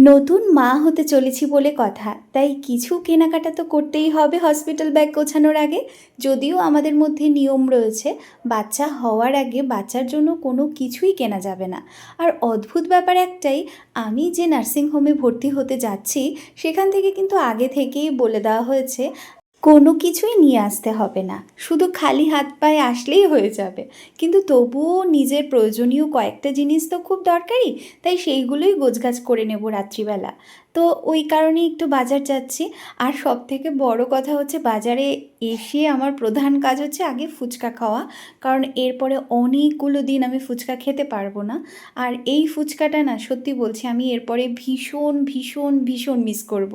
নতুন মা হতে চলেছি বলে কথা, তাই কিছু কেনাকাটা তো করতেই হবে হসপিটাল ব্যাগ গোছানোর আগে। যদিও আমাদের মধ্যে নিয়ম রয়েছে বাচ্চা হওয়ার আগে বাচ্চার জন্য কোনো কিছুই কেনা যাবে না। আর অদ্ভুত ব্যাপার একটাই, আমি যে নার্সিংহোমে ভর্তি হতে যাচ্ছি সেখান থেকে কিন্তু আগে থেকেই বলে দেওয়া হয়েছে কোনো কিছুই নিয়ে আসতে হবে না, শুধু খালি হাত পায়ে আসলেই হয়ে যাবে। কিন্তু তবুও নিজের প্রয়োজনীয় কয়েকটা জিনিস তো খুব দরকারি, তাই সেইগুলোই গোছগাছ করে নেব রাত্রিবেলা। তো ওই কারণেই একটু বাজার যাচ্ছি। আর সবথেকে বড় কথা হচ্ছে বাজারে এসে আমার প্রধান কাজ হচ্ছে আগে ফুচকা খাওয়া, কারণ এরপরে অনেকগুলো দিন আমি ফুচকা খেতে পারবো না। আর এই ফুচকাটা না, সত্যি বলছি, আমি এরপরে ভীষণ ভীষণ ভীষণ মিস করব।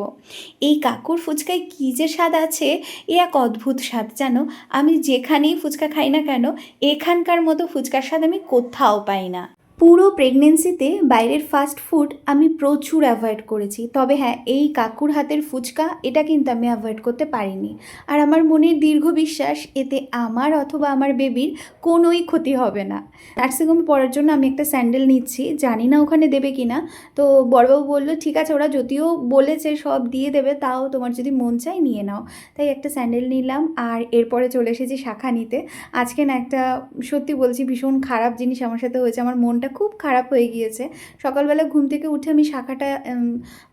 এই কাকুর ফুচকায় কী যে স্বাদ আছে, এ এক অদ্ভুত স্বাদ জানো। আমি যেখানেই ফুচকা খাই না কেন, এখানকার মতো ফুচকার স্বাদ আমি কোথাও পাই না। পুরো প্রেগনেন্সিতে বাইরের ফাস্ট ফুড আমি প্রচুর অ্যাভয়েড করেছি, তবে হ্যাঁ, এই কাকুর হাতের ফুচকা এটা কিন্তু আমি অ্যাভয়েড করতে পারিনি। আর আমার মনের দীর্ঘ বিশ্বাস এতে আমার অথবা আমার বেবির কোনোই ক্ষতি হবে না। নার্সিংহোমে পড়ার জন্য আমি একটা স্যান্ডেল নিচ্ছি, জানি না ওখানে দেবে কি না। তো বড়বাবু বললো ঠিক আছে, ওরা যদিও বলেছে সব দিয়ে দেবে, তাও তোমার যদি মন চায় নিয়ে নাও। তাই একটা স্যান্ডেল নিলাম আর এরপরে চলে এসেছি শাখা নিতে। আজকে না একটা, সত্যি বলছি, ভীষণ খারাপ জিনিস আমার সাথে হয়েছে। আমার মনটা খুব খারাপ হয়ে গিয়েছে। সকালবেলা ঘুম থেকে উঠে আমি শাখাটা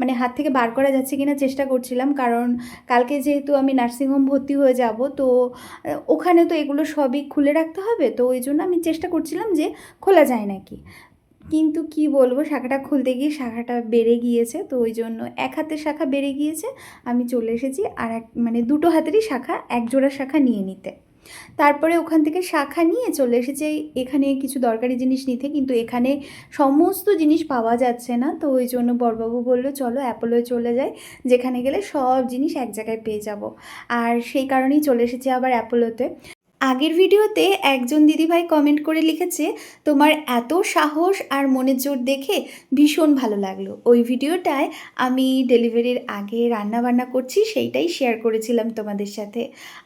মানে হাত থেকে বার করা যাচ্ছে কিনা চেষ্টা করছিলাম, কারণ কালকে যেহেতু আমি নার্সিংহোম ভর্তি হয়ে যাব, তো ওখানে তো এগুলো সবই খুলে রাখতে হবে, তো ওই জন্য আমি চেষ্টা করছিলাম যে খোলা যায় নাকি। কিন্তু কি বলবো, শাখাটা খুলতে গিয়ে শাখাটা বেড়ে গিয়েছে, তো ওই জন্য এক হাতের শাখা বেড়ে গিয়েছে। আমি চলে এসেছি আর এক, মানে দুটো হাতেরই শাখা, এক জোড়া শাখা নিয়ে নিতে। তারপরে ওখান থেকে শাখা নিয়ে চলে এসেছি এখানে কিছু দরকারি জিনিস নিতে, কিন্তু এখানে সমস্ত জিনিস পাওয়া যাচ্ছে না। তো ওই জন্য বড়বাবু বললো চলো অ্যাপোলোয় চলে যাই, যেখানে গেলে সব জিনিস এক জায়গায় পেয়ে যাব। আর সেই কারণেই চলে এসেছি আবার অ্যাপোলোতে। আগের ভিডিওতে একজন দিদিভাই কমেন্ট করে লিখেছে তোমার এত সাহস আর মনের জোর দেখে ভীষণ ভালো লাগলো। ওই ভিডিওটায় আমি ডেলিভারির আগে রান্না বান্না করছি সেইটাই শেয়ার করেছিলাম তোমাদের সাথে।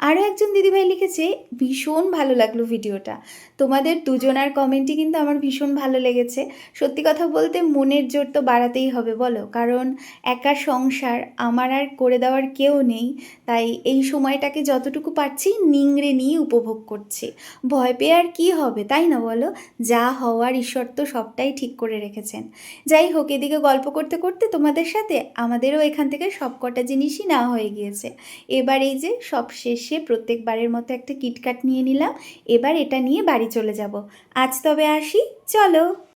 আরও একজন দিদিভাই লিখেছে ভীষণ ভালো লাগলো ভিডিওটা। তোমাদের দুজনার কমেন্টই কিন্তু আমার ভীষণ ভালো লেগেছে। সত্যি কথা বলতে মনের জোর তো বাড়াতেই হবে বলো, কারণ একা সংসার, আমার আর করে দেওয়ার কেউ নেই। তাই এই সময়টাকে যতটুকু পারছি নিংড়ে নিয়ে উপভোগ করছি। ভয় পেয়ে আর কী হবে, তাই না বলো? যা হওয়ার ঈশ্বর তো সবটাই ঠিক করে রেখেছেন। যাই হোক, এদিকে গল্প করতে করতে তোমাদের সাথে আমাদেরও এখান থেকে সব কটা জিনিসই নেওয়া হয়ে গিয়েছে। এবার এই যে সব শেষে প্রত্যেকবারের মতো একটা কিটক্যাট নিয়ে নিলাম। এবার এটা নিয়ে বাড়ি চলে যাব। আজ তবে আসি, চলো।